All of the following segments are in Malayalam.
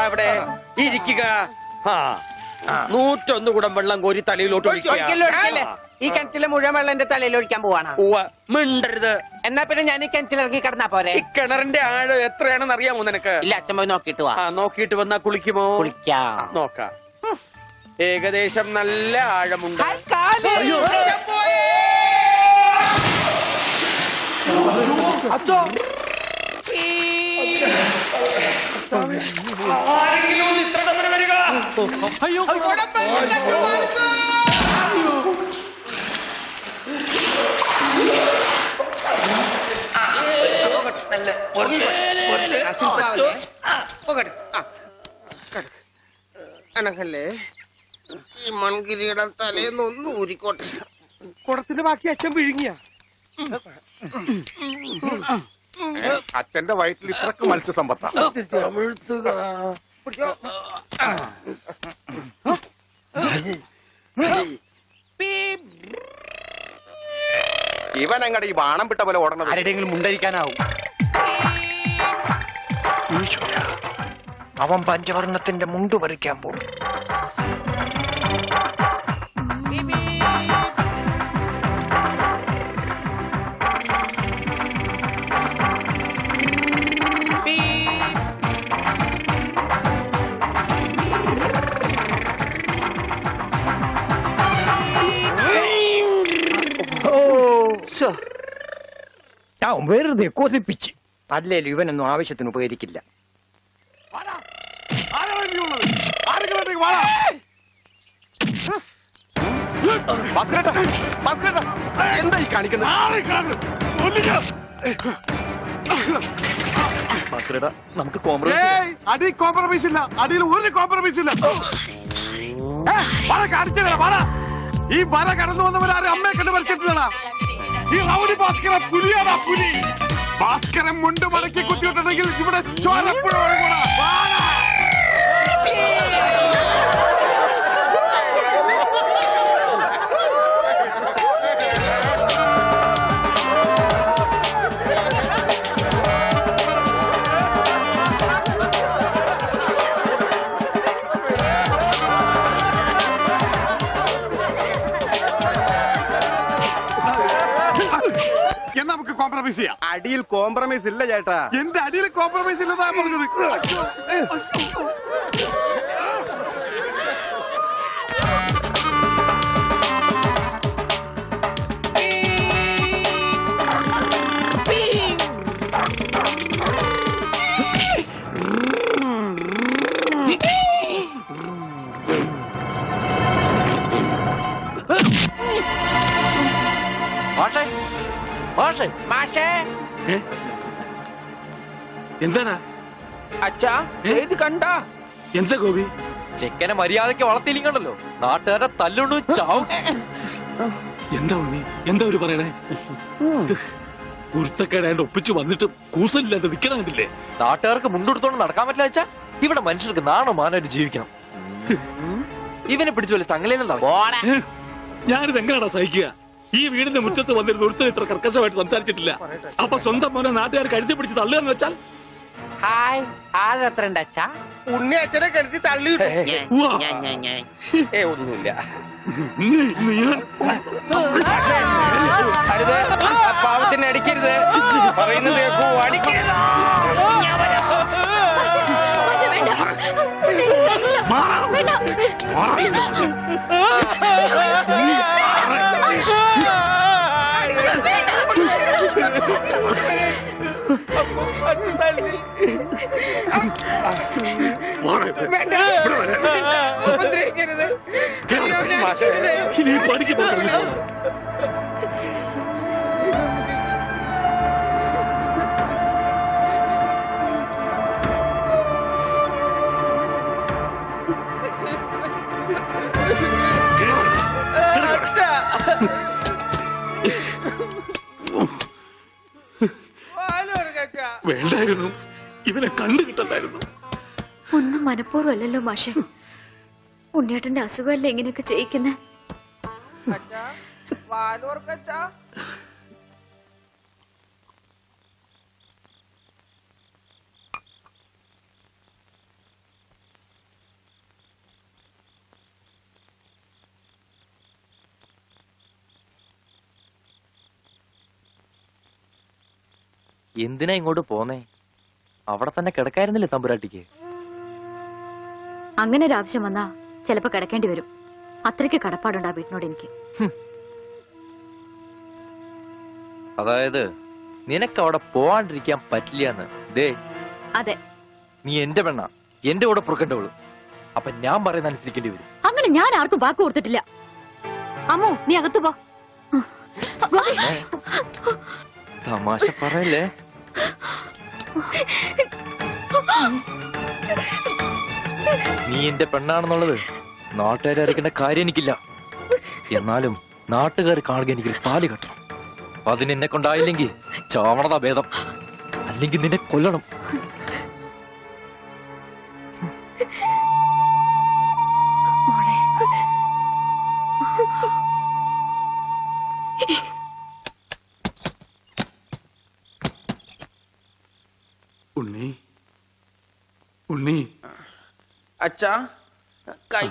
അവിടെ ഇരിക്കുക. 101 കുടം വെള്ളം കോരി തലയിലോട്ട് ഈ കിണറ്റിലെ മുഴുവൻ വെള്ളം എന്റെ തലയിൽ ഒഴിക്കാൻ പോവാണ്. മിണ്ടരുത്. എന്നാ പിന്നെ ഞാൻ ഈ കിണറ്റിൽ ഇറങ്ങി കിടന്നാ പോരെ? ഈ കിണറിന്റെ ആഴം എത്രയാണെന്ന് അറിയാമോ നിനക്ക്? ഇല്ല, അച്ഛൻ പോയി നോക്കിട്ട് വാ. നോക്കിട്ട് വന്നാ കുളിക്കുമോ? കുളിക്കാം. നോക്കാം. ഏകദേശം നല്ല ആഴമുണ്ട്. അച്ഛോ ആരെങ്കിലും ഇത്ര തമ്മിൽ വരിക. അയ്യോ അനക്കല്ലേ ഈ മൺകിരിയുടെ തലേന്നൊന്നും ഊരിക്കോട്ടെ. കുടത്തിന്റെ ബാക്കി അച്ഛൻ വിഴുങ്ങിയ. അച്ഛന്റെ വയറ്റിൽ ഇത്രക്ക് മത്സ്യസമ്പത്താ. ഇവൻ അങ്ങടെ ഈ ബാണം വിട്ട പോലെ ഓടണം. ആരുടെയെങ്കിലും മുണ്ടരിക്കാനാവും. അവൻ പഞ്ചവർണ്ണത്തിന്റെ മുണ്ടു പറിക്കാൻ പോകും. വെറുതെ കൊതിപ്പിച്ച്. അല്ലേലും ഇവനൊന്നും ആവശ്യത്തിന് ഉപകരിക്കില്ല. എന്താ ഈ കാണിക്കുന്നത്? നമുക്ക് കോംപ്രമൈസ് ഇല്ല. അടിയിൽ ഒരു കോംപ്രമൈസ് ഇല്ല. ഈ വര കടന്നു വന്നവരാരും അമ്മയെ കണ്ട് വരച്ചിട്ടില്ലടാ. ഈ റൗഡി ഭാസ്കര പുലിയാടാ, പുലി. ഭാസ്കരൻ മുണ്ട് മടക്കി കുത്തിയിട്ടുണ്ടെങ്കിൽ ഇവിടെ ചോരപ്പുഴ ഒഴുകൂടാ. അടിയിൽ കോംപ്രമൈസ് ഇല്ല ചേട്ടാ. എന്റെ അടിയിൽ കോംപ്രമൈസ് ഇല്ലതാ പറഞ്ഞത്. എന്താണ് അച്ഛാ ഇത് കണ്ട? എന്താ ഗോപി? ചെക്കനെ മര്യാദക്ക് വളർത്തിയില്ലല്ലോ, നാട്ടുകാരെ തല്ലുണ്ടു ചാവും. എന്താ ഉണ്ണി, എന്താ ഒരു പറയണേ? കുരുത്തക്കേടായിട്ട് ഒപ്പിച്ചു വന്നിട്ട് കൂസലില്ലാതെ നിക്കണമില്ലേ? നാട്ടുകാർക്ക് മുണ്ടെടുത്തോണ്ട് നടക്കാൻ പറ്റില്ല അച്ഛാ. ഇവിടെ മനുഷ്യർക്ക് നാണോ മാനായിട്ട് ജീവിക്കണം. ഇവനെ പിടിച്ചു പോലെ ചങ്ങലേനെ. ഞാനിത് എങ്ങനെയാണോ സഹിക്കുക? ഈ വീടിന്റെ മുറ്റത്ത് വന്നിരുന്ന ഒരുത്തൻ ഇത്ര കർക്കശമായിട്ട് സംസാരിച്ചിട്ടില്ല. അപ്പൊ സ്വന്തം മോനെ നാട്ടുകാർ കരുതി പിടിച്ച് തള്ളുകയെന്ന് വെച്ചാൽ? ഉണ്ണി അച്ഛനെ കരുതി തള്ളി. ഒന്നുമില്ല. പാവത്തിന് അടിക്കരുത്. പറയുന്നത് കേൾക്കൂ, അടിക്കരുത്. വേണ്ടായിരുന്നു, ഇവനെ കണ്ടു കിട്ടണ്ടായിരുന്നു. ഒന്നും മനഃപൂർവ്വമല്ലല്ലോ മാഷെ. ഉണ്ണിയേട്ടന്റെ അസുഖമല്ലേ ഇങ്ങനെയൊക്കെ ചെയ്യിക്കുന്നേ? പാലോർക്കച്ചാ എന്തിനാ ഇങ്ങോട്ട് പോന്നേ? അവിടെ തന്നെ കിടക്കായിരുന്നില്ലേ തമ്പുരാട്ടിക്ക്? അങ്ങനെ ഒരു ആവശ്യം വന്നാ ചിലപ്പോ കിടക്കേണ്ടി വരും. അത്രയ്ക്ക് കടപ്പാടുണ്ട് ആ വീട്ടിനോട് എനിക്ക്. അതായത് നിനക്ക് അവിടെ പോവാണ്ടിരിക്കാൻ പറ്റില്ലാന്ന്. ദേ, അതെ, നീ എന്റെ പെണ്ണ, എന്റെ കൂടെ പുറക്കേണ്ടവള്. അപ്പൊ ഞാൻ പറയുന്ന അനുസരിക്കേണ്ടി വരും. അങ്ങനെ ഞാൻ ആർക്കും വാക്ക് കൊടുത്തിട്ടില്ല. അമ്മോ, നീ അകത്ത് പോ. തമാശ പറയല്ലേ. നീ എന്റെ പെണ്ണാണെന്നുള്ളത് നാട്ടുകാരെ അറിയിക്കേണ്ട കാര്യം എനിക്കില്ല. എന്നാലും നാട്ടുകാർ കാണുക എനിക്കൊരു താലി കെട്ടണം. അതിനെന്നെ കൊണ്ടായില്ലെങ്കിൽ ചാവണതാ ഭേദം, അല്ലെങ്കിൽ നിന്നെ കൊല്ലണം. മോളെ, ഉണ്ണി ഉണ്ണി അച്ഛാ കൈ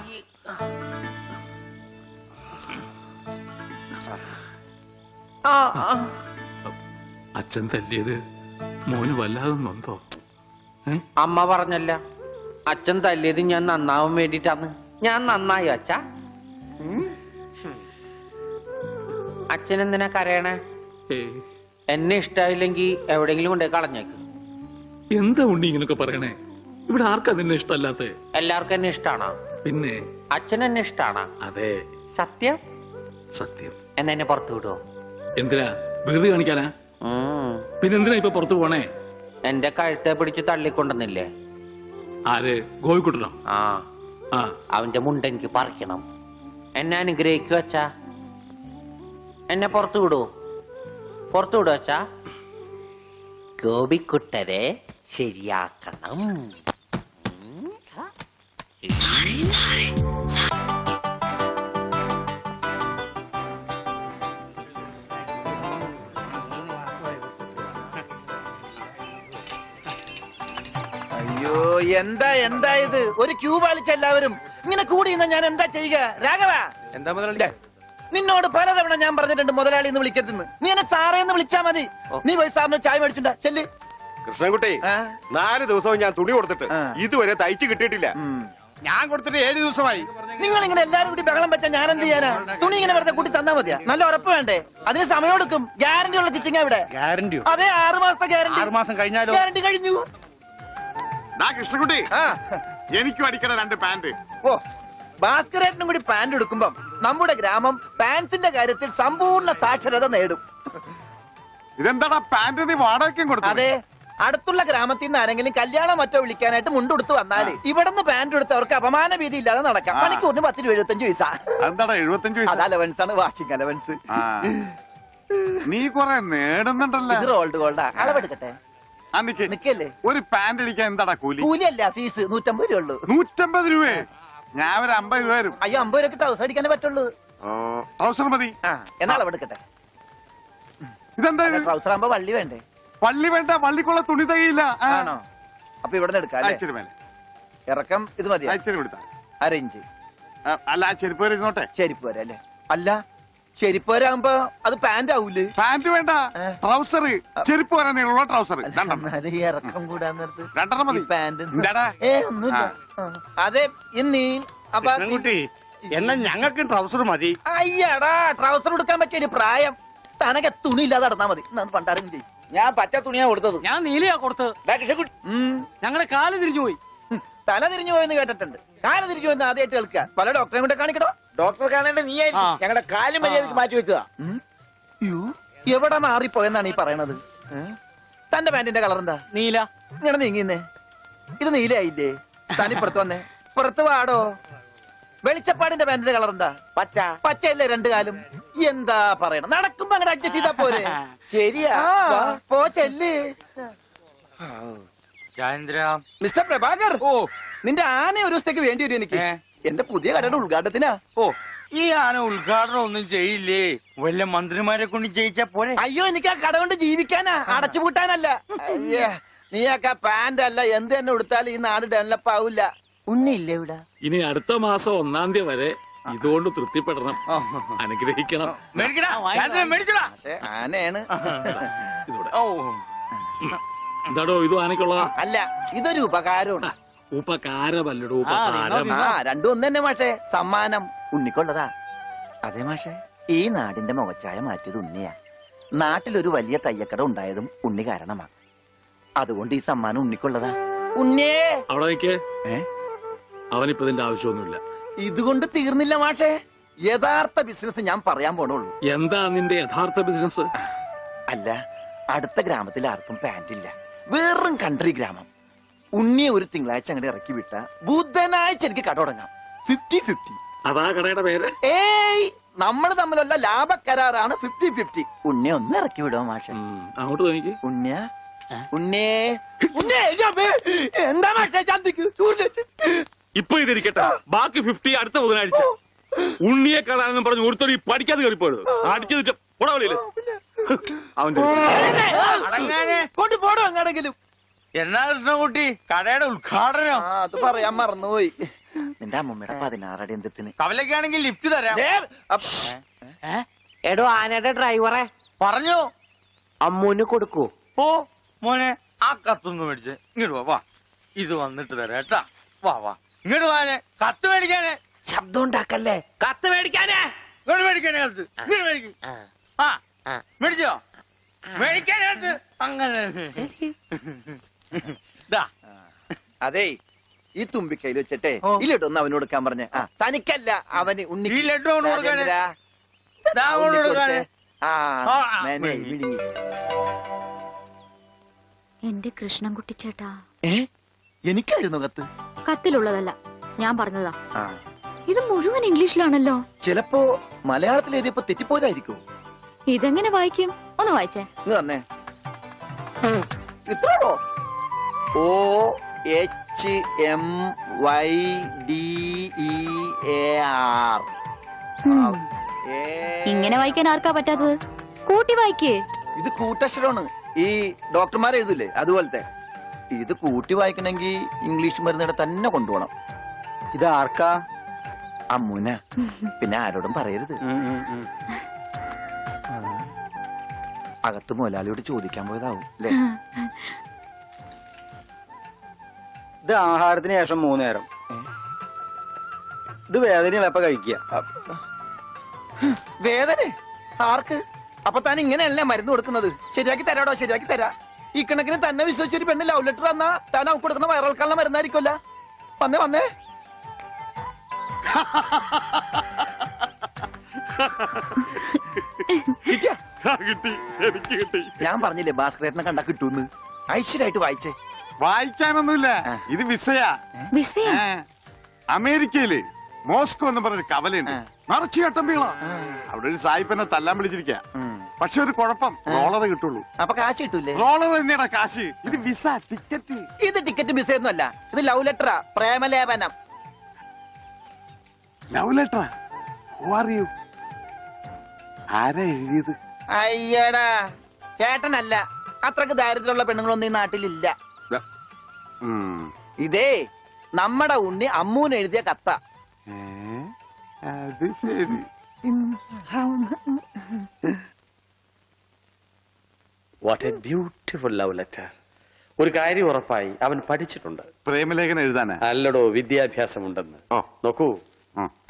ആ ആ. അച്ഛൻ തല്ലിയത് മോന് വല്ലാതെ നൊന്തോ? അമ്മ പറഞ്ഞല്ല, അച്ഛൻ തല്ലിയത് ഞാൻ നന്നാവാൻ വേണ്ടിട്ടാന്ന്. ഞാൻ നന്നായി അച്ഛാ. അച്ഛൻ എന്തിനാ കരയണേ? എന്നെ ഇഷ്ടായില്ലെങ്കി എവിടെയെങ്കിലും കൊണ്ടേ കളഞ്ഞേക്ക്. എന്താ ഉണ്ണി ഇങ്ങനൊക്കെ പറയണേ? ഇവിടെ ആർക്കാ നിന്നെ ഇഷ്ടമല്ലാത്ത? എല്ലാവർക്കും എന്നെ ഇഷ്ടാണോ? പിന്നെ അച്ഛൻ എന്നെ ഇഷ്ടാണോ? അതെ, സത്യം. സത്യം. എന്നെ എന്നെ പുറത്തു വിടുവോ? എന്തിനാ? വികൃതി കാണിക്കാനാ? പിന്നെന്തിനാ ഇപ്പൊ പുറത്തു പോണേ? എന്റെ കഴുത്തെ പിടിച്ച് തള്ളിക്കൊണ്ടെന്നില്ലേ? ആര്? ഗോവിക്കുട്ടനോ? ആ, ആ, അവന്റെ മുണ്ട എനിക്ക് പറിക്കണം. എന്നെ അനുഗ്രഹിക്കൂ അച്ഛാ. എന്നെ പുറത്തു വിടൂ, പുറത്തു വിടൂ അച്ഛാ. ഗോപിക്കുട്ടരെ ശരിയാക്കണം. അയ്യോ, എന്താ ഇത്? ഒരു ക്യൂ പാലിച്ച എല്ലാവരും ഇങ്ങനെ കൂടി നിന്നാ ഞാൻ എന്താ ചെയ്യുക? രാഘവ, എന്താ മുതലാളി? നിന്നോട് പലതവണ ഞാൻ പറഞ്ഞിട്ടുണ്ട് മുതലാളി എന്ന് വിളിക്കരുതെന്ന്. നീ എന്നെ സാറേ എന്ന് വിളിച്ചാ മതി. നീ പോയി സാറിന് ചായ മേടിച്ചുണ്ടാ ചെല്ല്. കൃഷ്ണൻകുട്ടി, ആ? 4 ദിവസവും ഞാൻ തുണി കൊടുത്തിട്ട് ആ. ഇതുവരെ തയ്ച്ചു കിട്ടിയിട്ടില്ല. ഞാൻ കൊടുത്തിട്ട് 7 ദിവസമായി. നിങ്ങൾ ഇങ്ങനെ എല്ലാരും കൂടി ബഹളം വെച്ചാൽ ഞാൻ എന്ത് ചെയ്യാനാ? തുണി ഇങ്ങനെ വെറുതെ കൂട്ടി തന്നാ മതിയാ? നല്ല ഉറപ്പ് വേണ്ടേ? അതിന് സമയം എടുക്കും. ഗ്യാരണ്ടി ഉള്ള സ്റ്റിച്ചിങ് ഇവിടെ. ഗ്യാരണ്ടിയോ? അതെ, 6 മാസത്തെ ഗ്യാരണ്ടി. 6 മാസം കഴിഞ്ഞാലോ? ഗ്യാരണ്ടി കഴിഞ്ഞു. കൃഷ്ണൻകുട്ടി, ആ, എനിക്കും അടിക്കണ 2 പാന്റ്. ഓ, ഭാസ്കരേട്ടനും കൂടി പാന്റ് എടുക്കുമ്പം നമ്മുടെ ഗ്രാമം പാൻസിന്റെ കാര്യത്തിൽ സമ്പൂർണ്ണ സാക്ഷരത നേടും. ഇതെന്താടാ പാന്റ് നീ വാടകയ്ക്കും കൊടുത്തു? അതെ, അടുത്തുള്ള ഗ്രാമത്തിൽ നിന്ന് ആരെങ്കിലും കല്യാണം മറ്റോ വിളിക്കാനായിട്ട് മുണ്ടെടുത്ത് വന്നാല് ഇവിടുന്ന് പാന്റ് എടുത്ത് അവർക്ക് അപമാന ഭീതി ഇല്ലാതെ നടക്കാം. മണിക്കൂറിന് 10 രൂപ 75 പൈസ. എന്താടാ 75 അത് അലവൻസ് ആണ്, വാഷിംഗ് അലവൻസ്. നീ കൊറേ നേടുന്നുണ്ടല്ലോ. ഇത് റോൾഡ് ഗോൾഡാ. അളവെടുക്കട്ടെ? നിക്കല്ലേ? ഒരു പാന്റ് അടിക്കാൻ എന്താടാ കൂലി? കൂലിയല്ല, ഫീസ് 150 രൂപ ഉള്ളൂ. 150 രൂപയെ? ഞാൻ ഒരു 50 രൂപ വരും. അയ്യോ, 50 രൂപയ്ക്ക് ട്രൗസർ അടിക്കാനേ പറ്റുള്ളൂ. ട്രൗസർ മതി. എന്നാ അളവെടുക്കട്ടെ? ഇതെന്താ? ട്രൗസർ ആകുമ്പോ വള്ളി വേണ്ടേ? വള്ളി വേണ്ട, വള്ളിക്കുള്ള തുണി തികയില്ല. ആണോ? അപ്പൊ ഇവിടെ നിന്ന് എടുക്കാം. ഇച്ചിരി മേലെ, ഇറക്കം ഇത് മതി. ഇച്ചിരി കൊടുത്താ. അരയിഞ്ച്. അല്ല, ആ ചെരുപ്പ് വരെ ഇരുന്നോട്ടെ. ചെരിപ്പ് വരെ അല്ലേ? അല്ല, ചെരിപ്പ് വരെ ആകുമ്പോ അത് പാന്റ് ആവൂലേ? പാന്റ് വേണ്ട, ട്രൗസർ. ചെരുപ്പ് വരെ നീളമുള്ള ട്രൗസർ ഈ ഇറക്കം കൂടാൻ നേരത്ത് 2 മതി. പാന്റ് എന്താടാ? ഒന്നുമില്ല. അതെ, ഇന്നീ എന്നാ ഞങ്ങൾക്ക് ട്രൗസർ മതി. അയ്യടാ, ട്രൗസർ എടുക്കാൻ പറ്റിയ ഒരു പ്രായം. തനക്ക് തുണി ഇല്ലാതെ നടന്നാ മതി. പണ്ടാരും ചെയ്യും. ഞാൻ പച്ച തുണിയാ കൊടുത്തത്. ഞാൻ നീലയാ കൊടുത്തത്. ഞങ്ങളെ കാല് തിരിഞ്ഞു പോയി. തല തിരിഞ്ഞു പോയെന്ന് കേട്ടിട്ടുണ്ട്. കാല് തിരിഞ്ഞു പോയെന്ന് ആദ്യമായിട്ട് കേൾക്കുക. പല ഡോക്ടറെ കൊണ്ട് കാണിക്കണോ? ഡോക്ടർ കാണേണ്ട നീ ഞങ്ങളുടെ കാലും മര്യാദക്ക് മാറ്റി വെച്ചതാ. എവിടെ മാറിപ്പോയെന്നാണ് ഈ പറയണത്? തന്റെ പാന്റിന്റെ കളർ എന്താ? നീല. ഇങ്ങനെ നീങ്ങിന്നേ. ഇത് നീലയായില്ലേ? തനിപ്പുറത്ത് വന്നേ. പുറത്ത് വാടോ. വെളിച്ചപ്പാടിന്റെ പാന്റിന്റെ കളർ എന്താ? പച്ച. പച്ചയല്ലേ 2 കാലും? എന്താ പറയണം? നടക്കുമ്പോ അങ്ങനെ അഡ്ജസ്റ്റ് ചെയ്താ പോരെ? ശരിയാ. പോ ചെല്ല്. മിസ്റ്റർ പ്രഭാകർ, നിന്റെ ആന ഒരു ദിവസത്തേക്ക് വേണ്ടി വരും എനിക്ക്. എന്റെ പുതിയ കടയുടെ ഉദ്ഘാടനത്തിനാ. ഓ ഈ ആന ഉദ്ഘാടനം ഒന്നും ചെയ്യില്ലേ? വല്ല മന്ത്രിമാരെ കൊണ്ട് ചെയ്യിച്ചാ പോലെ. അയ്യോ, എനിക്ക് ആ കട കൊണ്ട് ജീവിക്കാനാ, അടച്ചുപൂട്ടാനല്ല. അയ്യേ, നീയൊക്കെ പാന്റ് അല്ല എന്ത് തന്നെ കൊടുത്താലും ഈ നാട് ഡെവലപ്പ് ആവില്ല. ഉണ്ണിയില്ലേ ഇവിടെ? ഇനി അടുത്ത മാസം 1-ാം തീയതി വരെ ഇതുകൊണ്ട് തൃപ്തിപ്പെടണം, അനുഗ്രഹിക്കണം. മേടിക്കടാ, രാത്രി മേടിക്കടാ. പക്ഷേ ആനയാണ്. ഇതൂടെ. ഓ എന്താടോ ഇത് ആനയ്ക്കുള്ളതാ? അല്ല, ഇതൊരു ഉപകാരമാണ്. ഉപകാരമല്ലടോ, ഉപകാരം. ആ, രണ്ടും ഒന്ന് തന്നെ മാഷേ. സമ്മാനം ഉണ്ണിക്കൊള്ളതാ. അതെ മാഷേ, ഈ നാടിന്റെ മുഖച്ഛായ മാറ്റിയത് ഉണ്ണിയാ. നാട്ടിലൊരു വലിയ തയ്യക്കട ഉണ്ടായതും ഉണ്ണി കാരണമാ. അതുകൊണ്ട് ഈ സമ്മാനം ഉണ്ണിക്കൊള്ളതാ. ഉണ്ണിയേ, അവിടെ നിൽക്കേ. ഏ? അവനിപ്പോ ഇതിന്റെ ആവശ്യമൊന്നുമില്ല. ഇതുകൊണ്ട് തീർന്നില്ല മാഷേ. യഥാർത്ഥ ബിസിനസ് ഞാൻ പറയാൻ പോണുള്ളൂ. എന്താ നിന്റെ യഥാർത്ഥ ബിസിനസ്? അല്ല, അടുത്ത ഗ്രാമത്തിൽ ആർക്കും പാന്റ് ഇല്ല. വെറും കൺട്രി ഗ്രാമം. ഉണ്ണിയെ ഒരു തിങ്കളാഴ്ച അങ്ങോട്ട് ഇറക്കി വിട്ട ബുധനാഴ്ച എനിക്ക് കട തുടങ്ങാം. 50-50. അതാ കടയുടെ പേര്? ഏയ്, നമ്മൾ തമ്മിലുള്ള ലാഭക്കരാറാണ് 50-50. ഉണ്ണിയെ ഒന്ന് ഇറക്കി വിടുമോ മാഷെ? അങ്ങോട്ട് നോക്കി. ഉണ്ണിയ ഉണ്ണിയേ ഉണ്ണിയേ, എന്താ മാഷെ ചന്തിക്ക് ഇപ്പൊ ഇതിരിക്കട്ടെ, ബാക്കി 50 അടുത്ത ബുധനാഴ്ച. ഉണ്ണിയെ കാണാനെന്നും പറഞ്ഞു ഒരുത്തോടി പഠിക്കാതെ കയറിപ്പോയത് അടിച്ചു പുടവളിയില് അവന്റെ അടങ്ങാനെ കൊണ്ട് പോടോ അങ്ങാണെങ്കിലും. എന്നാ കൃഷ്ണൻകുട്ടി കടയുടെ ഉദ്ഘാടനം? അത് പറയാൻ മറന്നുപോയി. നിന്റെ അമ്മൂമ്മയുടെ 16 അടി എന്തിന് കവലക്കാണെങ്കിൽ ലിഫ്റ്റ് തരാം. എടോ ആനയുടെ ഡ്രൈവറെ പറഞ്ഞു. അമ്മൂന് കൊടുക്കൂ. ഓ മോനെ, ആ കത്തൊന്ന് മേടിച്ചേ. ഇങ്ങോട്ട് വാ, വാ. ഇത് വന്നിട്ട് തരാം കേട്ടാ. വാ വാ, ഇങ്ങോട്ട് വാനെ. കത്ത് മേടിക്കാനേ. ശബ്ദം ഉണ്ടാക്കല്ലേ. കത്ത് മേടിക്കാനേ. ഇങ്ങോട്ട് മേടിക്കാനേ കത്ത്. ഇങ്ങോട്ട് മേടിക്കും. ആ മേടിച്ചോ? മേടിക്കാനേ കത്ത്. അങ്ങനെ അതേ, ഈ തുമ്പിക്കൈയിൽ വെച്ചിട്ടേ ഓ. ഈ ലഡു ഒന്ന് അവന് കൊടുക്കാൻ പറഞ്ഞേ. ആ, തനിക്കല്ല, അവന് ഉണ്ണി. ഈ ലഡു അവന് കൊടുക്കാനേ. രാജേന്ദ്രാ, ദാ അങ്ങോട്ട് ഉണ്ണി കൊടുക്കാനേ. കൊടുത്തേ. ആ, ആ, മേനെ, വിളി. എന്റെ കൃഷ്ണൻകുട്ടി ചേട്ടാ, ഏ, എനിക്കായിരുന്നു കത്ത്. കത്തിലുള്ളതല്ല, ഞാൻ പറഞ്ഞതാ. ആ, ഇത് മുഴുവൻ ഇംഗ്ലീഷിലാണല്ലോ. ചിലപ്പോ മലയാളത്തിൽ എഴുതിയപ്പോ തെറ്റിപ്പോയതായിരിക്കും. ഇതെങ്ങനെ വായിക്കും? ഒന്ന് വായിച്ചേ. ഇങ്ങ് തന്നെ ഇത്രയോ? OHMYDEAR. ഉം. ഇങ്ങനെ വായിക്കാൻ ആർക്കാ പറ്റാത്തത്? കൂട്ടി വായിക്കേ. ഇത് കൂട്ടക്ഷരമാണ്. ഈ ഡോക്ടർമാർ എഴുതൂലേ അതുപോലത്തെ. ഇത് കൂട്ടി വായിക്കണമെങ്കിൽ ഇംഗ്ലീഷ് മരുന്നിടെ തന്നെ കൊണ്ടുപോകണം. ഇത് ആർക്കാ? അമ്മൂന. പിന്നെ ആരോടും പറയരുത്. അകത്ത് മുതലാളിയോട് ചോദിക്കാൻ പോയതാവും അല്ലേ? ഇത് ആഹാരത്തിന് ശേഷം 3 നേരം. ഇത് വേദനയുള്ള എപ്പ കഴിക്കുക? വേദന ആർക്ക്? അപ്പൊ താൻ ഇങ്ങനെയല്ലേ മരുന്ന് കൊടുക്കുന്നത്? ശരിയാക്കി തരാടോ, ശരിയാക്കി തരാ. ഈ കണക്കിന് തന്നെ വിശ്വസിച്ചൊരു പെണ്ണ് ലവ് ലെറ്റർ തന്നാ താൻ അവൾക്ക് കൊടുക്കുന്ന വയറിളക്കാനുള്ള മരുന്നായിരിക്കുമല്ല. വന്നേ വന്നേ. കിട്ടിയാ? കിട്ടി, എനിക്ക് കിട്ടി. ഞാൻ പറഞ്ഞില്ലേ ഭാസ്കരേട്ടനെ കണ്ടാ കിട്ടൂന്ന്. ഐശ്വര്യമായിട്ട് വായിച്ചേ. വായിക്കാനൊന്നുമില്ല, ഇത് വിസയാ. വിസയാ? അമേരിക്കയില് മോസ്കോ എന്ന് പറഞ്ഞൊരു കവലയുണ്ട്. നിറച്ചു ചട്ടമ്പികളാ. അവിടെ ഒരു സായിപ്പനെ തല്ലാൻ വിളിച്ചിരിക്ക. പക്ഷെ ഒരു കുഴപ്പം, റോളറ് കിട്ടുള്ളൂ. അപ്പൊ കാശ് കിട്ടൂലേ? റോളർ തന്നെയാടാ കാശ്. ഇത് വിസ, ടിക്കറ്റ്. ഇത് ടിക്കറ്റ് വിസ ഒന്നും അല്ല, ഇത് ലവ് ലെറ്ററാ, പ്രേമലേപനം. ലവ് ലെറ്ററാ? Who are you? ആരാ എഴുതിയത്? അയ്യടാ, ചേട്ടനല്ല. അത്രക്ക് ദാരിദ്ര്യമുള്ള പെണ്ണുങ്ങളൊന്നും ഈ നാട്ടിലില്ല. ഇതേ നമ്മടെ ഉണ്ണി അമ്മൂന് എഴുതിയ കത്ത. അത് ശരി. What A beautiful love letter. ഒരു കാര്യം ഉറപ്പായി, അവൻ പഠിച്ചിട്ടുണ്ട്. പ്രേമലേഖനം എഴുതാനാ? അല്ലടോ, വിദ്യാഭ്യാസമുണ്ടെന്ന്. നോക്കൂ,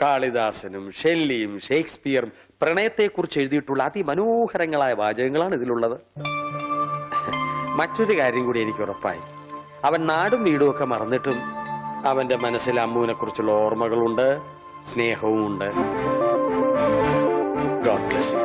കാളിദാസനും ഷെല്ലിയും ഷേക്സ്പിയറും പ്രണയത്തെക്കുറിച്ച് എഴുതിയിട്ടുള്ള അതിമനോഹരങ്ങളായ വാചകങ്ങളാണ് ഇതിലുള്ളത്. മറ്റൊരു കാര്യം കൂടി എനിക്ക് ഉറപ്പായി, അവൻ നാടും വീടും ഒക്കെ മറന്നിട്ടും അവന്റെ മനസ്സിൽ അമ്മൂനെ കുറിച്ചുള്ള ഓർമ്മകളുണ്ട്, സ്നേഹവും ഉണ്ട്. God bless you.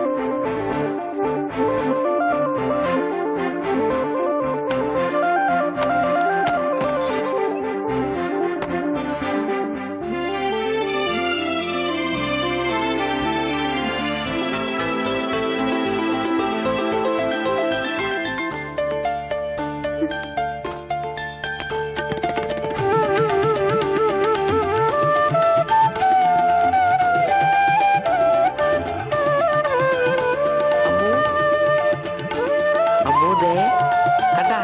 അമ്മൂതേ കണ്ടാ